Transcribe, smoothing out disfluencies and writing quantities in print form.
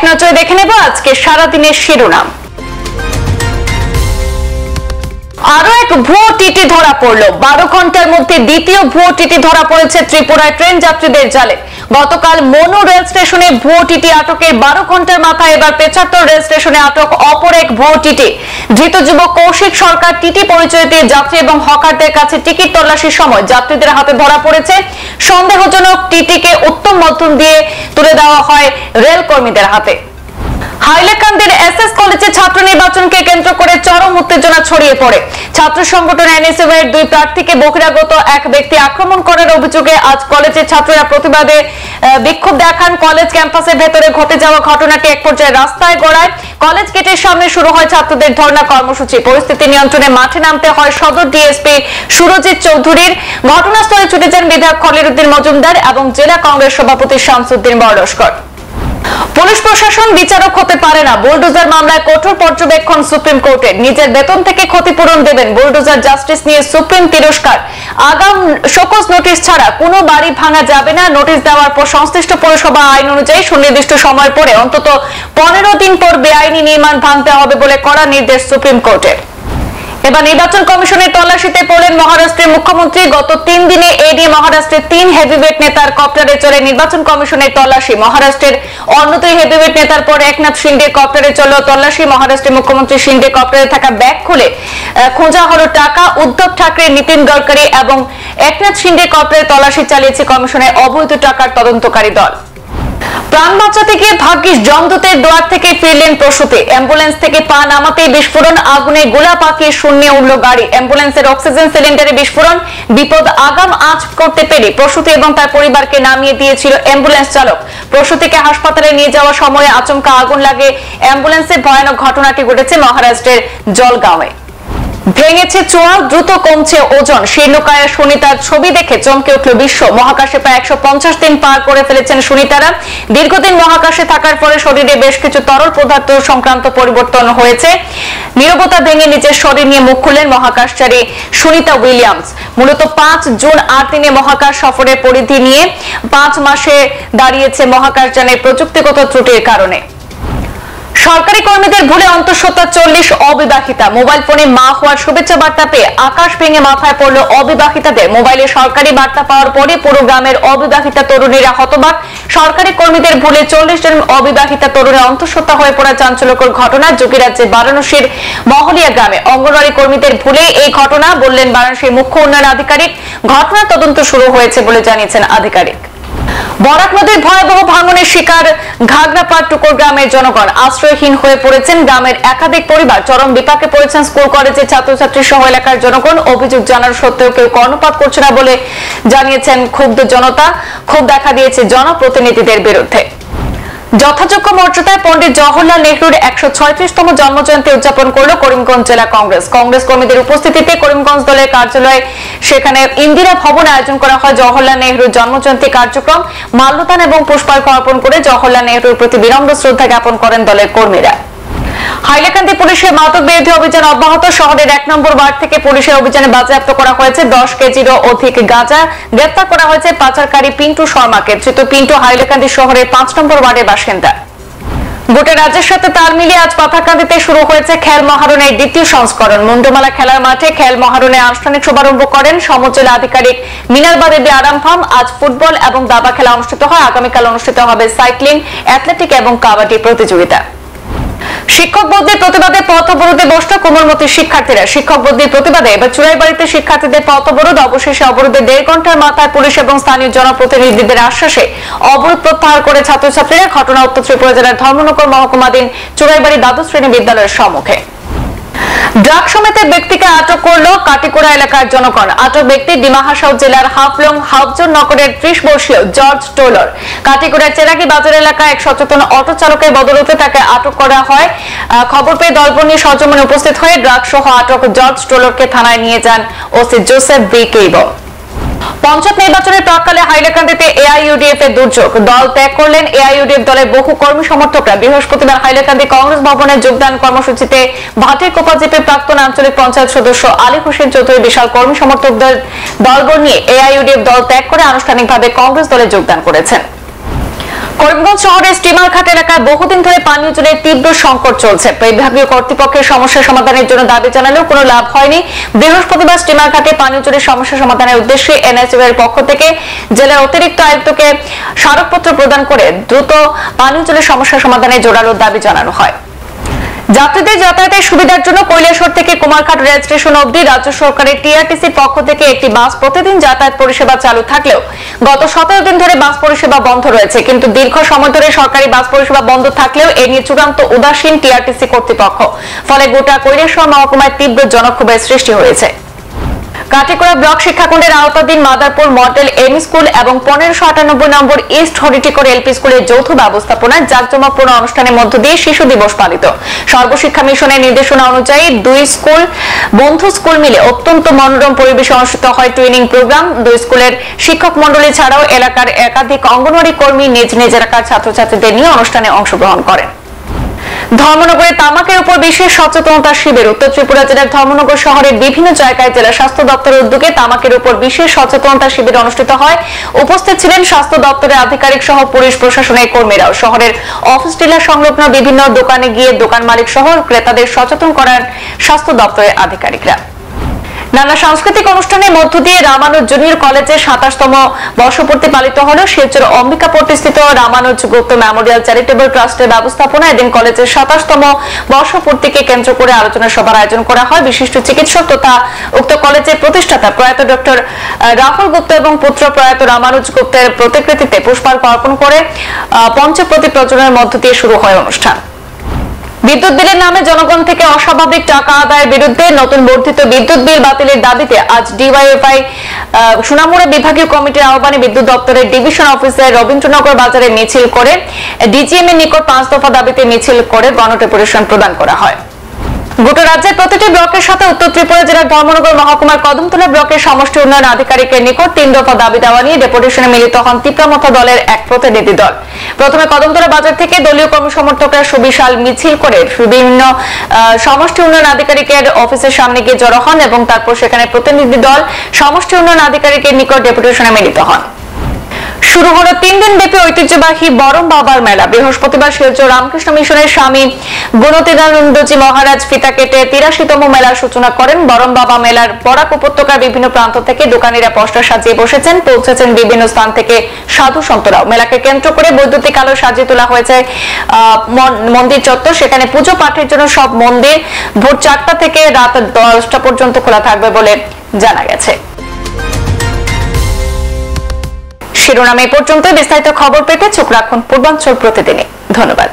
নজরে দেখে নেব আজকে সারাদিনের শিরোনাম। আরো এক ভুয়ো টিটি ধরা পড়লো। 12 ঘন্টার মধ্যে দ্বিতীয় ভুয়ো টিটি ধরা পড়েছে ত্রিপুরায় ট্রেন যাত্রীদের জালে। গতকাল মনু রেল স্টেশনে ভুয়ো টিটি আটকের 12 ঘন্টার মাথায় এবার পেচাত্তর রেল স্টেশনে আটক অপর এক ভুয়ো টিটি। ধৃত যুবক কৌশিক সরকার টিটি পরিচয় দিয়ে যাত্রী এবং হকারদের কাছে টিকিট তল্লাশির সময় যাত্রীদের হাতে ধরা পড়েছে। সন্দেহজনক টিটিকে উত্তম মধ্যম দিয়ে তুলে দেওয়া হয় রেল কর্মীদের হাতে। হাইলাকান্দির এসএস কলেজে ছাত্র নির্বাচনকে কেন্দ্র করে চরম উত্তেজনা ছড়িয়ে পড়ে। ছাত্র সংগঠন এনএসইউ এর দুই প্রার্থীকে বহিরাগত এক ব্যক্তি আক্রমণ করার অভিযোগে আজ কলেজের ছাত্ররা প্রতিবাদে বিক্ষোভ দেখান। কলেজ ক্যাম্পাসের ভেতরে ঘটে যাওয়া ঘটনাটি এক পর্যায়ে রাস্তায় গড়ায়। কলেজ গেটের সামনে শুরু হয় ছাত্রদের ধর্ণা কর্মসূচি। পরিস্থিতি নিয়ন্ত্রণে মাঠে নামতে হয় সদর ডিএসপি সুরজিৎ চৌধুরীর। ঘটনাস্থলে ছুটে যান বিধায়ক খলিলউদ্দিন মজুমদার এবং জেলা কংগ্রেস সভাপতি শামসুদ্দিন বড়লস্কর। পুলিশ প্রশাসন বিচারক হতে পারে না, বুলডোজার মামলায় কঠোর পর্যবেক্ষণ সুপ্রিম কোর্টের। নিজের বেতন থেকে ক্ষতিপূরণ দেবেন বুলডোজার জাস্টিস নিয়ে সুপ্রিম তিরস্কার। আগাম শোকজ নোটিশ ছাড়া কোনো বাড়ি ভাঙা যাবে না। নোটিশ দেওয়ার পর সংশ্লিষ্ট পৌরসভা আইন অনুযায়ী সুনির্দিষ্ট সময়ের পরে অন্তত 15 দিন পর বেআইনি নির্মাণ ভাঙতে হবে বলে কড়া নির্দেশ সুপ্রিম কোর্টের। এবার নির্বাচন কমিশনের তল্লাশিতে পড়লেন মহারাষ্ট্রের মুখ্যমন্ত্রী। গত 3 দিনে এডি মহারাষ্ট্রের 3 হেভিওয়েট নেতার কপ্টারে চলে নির্বাচন কমিশনের তল্লাশি। মহারাষ্ট্রের অন্য 2 হেভিওয়েট নেতার পর একনাথ শিন্ডে কপ্টারে চলল তল্লাশি। মহারাষ্ট্রের মুখ্যমন্ত্রী শিন্ডে কপ্টারে থাকা ব্যাগ খুলে খোঁজা হলো টাকা। উদ্ধব ঠাকরে, নীতিন গডকরি এবং একনাথ শিন্ডে কপ্টারে তল্লাশি চালিয়েছে কমিশনের অবৈধ টাকার তদন্তকারী দল। প্রাণ বাঁচাতে গিয়ে ভাগ্যিস যমদূতের দুয়ার থেকে ফিরলেন প্রসূতি। অ্যাম্বুলেন্স থেকে পা নামাতেই বিস্ফোরণ, আগুনে গোলা পাকিয়ে শূন্যে উঠল গাড়ি। অ্যাম্বুলেন্সের অক্সিজেন সিলিন্ডারে বিস্ফোরণ। বিপদ আগাম আঁচ করতে পেরে প্রসূতি এবং তার পরিবারকে নামিয়ে দিয়েছিল অ্যাম্বুলেন্স চালক। প্রসূতিকে হাসপাতালে নিয়ে যাওয়ার সময় আচমকা আগুন লাগে অ্যাম্বুলেন্সে। ভয়ানক ঘটনাটি ঘটেছে মহারাষ্ট্রের জলগাঁওয়ে। ভেঙেছে চোয়াল, দ্রুত কমছে ওজন। শীর্ণকায়া সুনিতার ছবি দেখে চমকে উঠল বিশ্ব। মহাকাশে প্রায় 150 দিন পার করে ফেলেছেন সুনিতারা। দীর্ঘদিন মহাকাশে থাকার পরে শরীরে বেশ কিছু তরল পদার্থ সংক্রান্ত পরিবর্তন হয়েছে। নীরবতা ভেঙে নিজের শরীর নিয়ে মুখ খুললেন মহাকাশচারী সুনিতা উইলিয়ামস। মূলত 5 জুন 8 দিনে মহাকাশ সফরের পরিধি নিয়ে 5 মাসে দাঁড়িয়েছে মহাকাশযানের প্রযুক্তিগত ত্রুটির কারণে। সরকারি কর্মীদের ভুলে অন্তঃসত্ত্বা 40 অবিবাহিতা। মোবাইল ফোনে মা হওয়ার শুভেচ্ছা বার্তা পেয়ে আকাশ ভেঙে মাথায় পড়ল অবিবাহিতাদের। মোবাইলে সরকারি বার্তা পাওয়ার পরে পুরো গ্রামের অবিবাহিতা তরুণীরা হতবাক। সরকারি কর্মীদের ভুলে 40 জন অবিবাহিতা তরুণের অন্তঃসত্ত্বা হয়ে পড়া চাঞ্চল্যকর ঘটনা যোগীরাজ্যের বারাণসীর মহলিয়া গ্রামে। অঙ্গনওয়াড়ি কর্মীদের ভুলে এই ঘটনা বললেন বারাণসীর মুখ্য উন্নয়ন আধিকারিক। ঘটনার তদন্ত শুরু হয়েছে বলে জানিয়েছেন আধিকারিক। বরাক নদীর ভয়াবহ ভাঙনের শিকার ঘাগরাপাড় টুকুর গ্রামের জনগণ। আশ্রয়হীন হয়ে পড়েছেন গ্রামের একাধিক পরিবার। চরম বিপাকে পড়েছেন স্কুল কলেজের ছাত্রছাত্রী সহ এলাকার জনগণ। অভিযোগ জানার সত্ত্বেও কেউ কর্ণপাত করছে না বলে জানিয়েছেন ক্ষুব্ধ জনতা। ক্ষোভ দেখা দিয়েছে জনপ্রতিনিধিদের বিরুদ্ধে। যথাযোগ্য মর্যাদায় পণ্ডিত জওহরলাল নেহরুর 136তম জন্মজয়ন্তী উদযাপন করল করিমগঞ্জ জেলা কংগ্রেস। কংগ্রেস কর্মীদের উপস্থিতিতে করিমগঞ্জ দলের কার্যালয়ে সেখানে ইন্দিরা ভবনে আয়োজন করা হয় জওহরলাল নেহরুর জন্মজয়ন্তী কার্যক্রম। মাল্যদান এবং পুষ্পার্ঘ্য অর্পণ করে জওহরলাল নেহরুর প্রতি বিনম্র শ্রদ্ধা জ্ঞাপন করেন দলের কর্মীরা। হাইলাকান্দি পুলিশের মাদক বিরোধী অভিযান অব্যাহত। শহরের 1 নম্বর ওয়ার্ড থেকে পুলিশের অভিযানে বাজেয়াপ্ত করা হয়েছে 10 কেজিরও অধিক গাঁজা। গ্রেফতার করা হয়েছে পাচারকারী পিন্টু শর্মাকে। ধৃত পিন্টু হাইলাকান্দি শহরের 5 নম্বর ওয়ার্ডের বাসিন্দা। গোটা রাজ্যের সাথে তাল মিলিয়ে আজ পাথারকান্দিতে শুরু হয়েছে খেল মহারণের দ্বিতীয় সংস্করণ। মুন্ডমালা খেলার মাঠে খেল মহারণের আনুষ্ঠানিক শুভারম্ভ করেন সমজেলা আধিকারিক মিনারবা দেবী আরামফাম। আজ ফুটবল এবং দাবা খেলা অনুষ্ঠিত হয়। আগামীকাল অনুষ্ঠিত হবে সাইক্লিং, অ্যাথলেটিক এবং কাবাডি প্রতিযোগিতা। শিক্ষক বদলির প্রতিবাদে পথ অবরোধে বসল কোমলমতির শিক্ষার্থীরা। শিক্ষক বদলির প্রতিবাদে এবার চুরাইবাড়িতে শিক্ষার্থীদের পথ অবরোধ। অবশেষে অবরোধে 1.5 ঘন্টার মাথায় পুলিশ এবং স্থানীয় জনপ্রতিনিধিদের আশ্বাসে অবরোধ প্রত্যাহার করে ছাত্রছাত্রীরা। ঘটনা উত্তর ত্রিপুরা জেলার ধর্মনগর মহকুমাধীন চুরাইবাড়ি দ্বাদশ শ্রেণী বিদ্যালয়ের সম্মুখে। ড্রাগ সমেতের ব্যক্তিকে আটক করল কাটিকোড়া এলাকার জনগণ। আটক ব্যক্তি ডিমাহাসাও জেলার হাফলং হাফজন নগরের 30 বর্ষীয় জর্জ টোলর। কাটিকোড়ার চেরাগি বাজার এলাকায় এক সচেতন অটো চালকের বদৌলতে তাকে আটক করা হয়। খবর পেয়ে দলবল নিয়ে সরজমিনে উপস্থিত হয়ে ড্রাগ সহ আটক জর্জ টোলরকে থানায় নিয়ে যান ওসি জোসেফ বি কেইবো। পঞ্চায়েত নির্বাচনের প্রাক্কালে হাইলাকান্দিতে এআইইউডিএফ এর দুর্যোগ। দল ত্যাগ করলেন এআইইউডিএফ দলের বহু কর্মী সমর্থকরা। বৃহস্পতিবার হাইলাকান্দি কংগ্রেস ভবনে যোগদান কর্মসূচিতে ভাটিরকোপা জিপির প্রাক্তন আঞ্চলিক পঞ্চায়েত সদস্য আলী হোসেন চৌধুরী বিশাল কর্মী সমর্থকদের দলবল নিয়ে এআইইউডিএফ দল ত্যাগ করে আনুষ্ঠানিকভাবে কংগ্রেস দলে যোগদান করেছেন। করিমগঞ্জ শহরের স্টিমার ঘাট এলাকায় বহুদিন ধরে পানীয় জলের তীব্র সংকট চলছে। বিভাগীয় কর্তৃপক্ষের সমস্যা সমাধানের জন্য দাবি জানালেও কোনো লাভ হয়নি। বৃহস্পতিবার স্টিমার ঘাটে পানীয় জলের সমস্যা সমাধানের উদ্দেশ্যে এনএসএফ এর পক্ষ থেকে জেলার অতিরিক্ত আয়ুক্তকে স্মারকপত্র প্রদান করে দ্রুত পানীয় জলের সমস্যা সমাধানে জোরালো দাবি জানানো হয়। যাত্রীদের যাতায়াতের সুবিধার জন্য কৈলাসহর থেকে কুমারঘাট রেল স্টেশন অবধি রাজ্য সরকারের টিআরটিসির পক্ষ থেকে একটি বাস প্রতিদিন যাতায়াত পরিষেবা চালু থাকলেও গত 17 দিন ধরে বাস পরিষেবা বন্ধ রয়েছে। কিন্তু দীর্ঘ সময় ধরে সরকারি বাস পরিষেবা বন্ধ থাকলেও এ নিয়ে চূড়ান্ত উদাসীন টিআরটিসি কর্তৃপক্ষ। ফলে গোটা কৈলাসহর মহকুমায় তীব্র জনক্ষোভের সৃষ্টি হয়েছে। কাটিগড়া ব্লক শিক্ষাখণ্ডের আওতাধীন মাদারপুর মডেল এম স্কুল এবং 1598 নম্বর ইস্ট হরিটিকর এলপি স্কুলের যৌথ ব্যবস্থাপনায় জাঁকজমকপূর্ণ অনুষ্ঠানের মধ্য দিয়ে শিশু দিবস পালিত। সর্বশিক্ষা মিশনের নির্দেশনা অনুযায়ী দুই স্কুল বন্ধু স্কুল মিলে অত্যন্ত মনোরম পরিবেশে অনুষ্ঠিত হয় ট্রেনিং প্রোগ্রাম। দুই স্কুলের শিক্ষক মন্ডলী ছাড়াও এলাকার একাধিক অঙ্গনওয়াড়ি কর্মী নিজ নিজ এলাকার ছাত্রছাত্রীদের নিয়ে অনুষ্ঠানে অংশগ্রহণ করেন। ধর্মনগরে তামাকের উপর বিশেষ সচেতনতা শিবির। উত্তর ত্রিপুরা জেলার ধর্মনগর শহরের বিভিন্ন জায়গায় জেলা স্বাস্থ্য দপ্তরের উদ্যোগে তামাকের উপর বিশেষ সচেতনতা শিবির অনুষ্ঠিত হয়। উপস্থিত ছিলেন স্বাস্থ্য দপ্তরের আধিকারিক সহ পুলিশ প্রশাসনের কর্মীরাও। শহরের অফিস ডিলার সংলগ্ন বিভিন্ন দোকানে গিয়ে দোকান মালিক সহ ক্রেতাদের সচেতন করার স্বাস্থ্য দপ্তরের আধিকারিকরা। নানা সাংস্কৃতিক অনুষ্ঠানের মধ্য দিয়ে রামানুজ জুনিয়র কলেজের 27তম বর্ষপূর্তি পালিত হল। শিলচর অম্বিকাপট্টিস্থিত রামানুজ গুপ্ত মেমোরিয়াল চ্যারিটেবল ট্রাস্টের ব্যবস্থাপনা এদিন কলেজের 27তম বর্ষপূর্তিকে কেন্দ্র করে আলোচনা সভার আয়োজন করা হয়। বিশিষ্ট চিকিৎসক তথা উক্ত কলেজের প্রতিষ্ঠাতা প্রয়াত ডক্টর রাহুল গুপ্ত এবং পুত্র প্রয়াত রামানুজ গুপ্তের প্রতিকৃতিতে পুষ্পার্ঘ্য অর্পণ করে পঞ্চপ্রদীপ প্রজ্বলনের মধ্য দিয়ে শুরু হয় অনুষ্ঠান। বিদ্যুৎ বিলের নামে জনগণ থেকে অস্বাভাবিক টাকা আদায়ের বিরুদ্ধে নতুন বর্ধিত বিদ্যুৎ বিল বাতিলের দাবিতে আজ ডিওয়াইএফআই সোনামুড়া বিভাগীয় কমিটির আহ্বানে বিদ্যুৎ দপ্তরের ডিভিশন অফিসে রবীন্দ্রনগর বাজারে মিছিল করে ডিজিএম এর নিকট 5 দফা দাবিতে মিছিল করে গণডেপুটেশন প্রদান করা হয়। গোটা রাজ্যের প্রতিটি ব্লকের সাথে উত্তর ত্রিপুরা জেলার ধর্মনগর মহকুমার কদমতলা ব্লকের সমষ্টি উন্নয়ন আধিকারিকের নিকট 3 দফা দাবি দেওয়া নিয়ে ডেপুটেশনে মিলিত হন তিপ্রামথা দলের এক প্রতিনিধি দল। প্রথমে কদমতলা বাজার থেকে দলীয় কর্মী সমর্থকরা সুবিশাল মিছিল করে বিভিন্ন সমষ্টি উন্নয়ন আধিকারিকের অফিসের সামনে গিয়ে জড়ো হন এবং তারপর সেখানে প্রতিনিধি দল সমষ্টি উন্নয়ন আধিকারিকের নিকট ডেপুটেশনে মিলিত হন। শুরু হলো 3 দিন ব্যাপী ঐতিহ্যবাহী বরম বাবার মেলা। বৃহস্পতিবার শিলচর রামকৃষ্ণ মিশনের স্বামী গুণতীনানন্দজি মহারাজ ফিতা কেটে 83তম মেলার সূচনা করেন। বরম বাবা মেলার বরাক উপত্যকার বিভিন্ন প্রান্ত থেকে দোকানিরা পোস্টার সাজিয়ে বসেছেন। পৌঁছেছেন বিভিন্ন স্থান থেকে সাধু সন্তরাও। মেলাকে কেন্দ্র করে বৈদ্যুতিক আলো সাজিয়ে তোলা হয়েছে মন্দির চত্বর। সেখানে পুজো পাঠের জন্য সব মন্দির ভোর 4টা থেকে রাত 10টা পর্যন্ত খোলা থাকবে বলে জানা গেছে। শিরোনামে পর্যন্ত। বিস্তারিত খবর পেতে চোখ রাখুন পূর্বাঞ্চল প্রতিদিনে। ধন্যবাদ।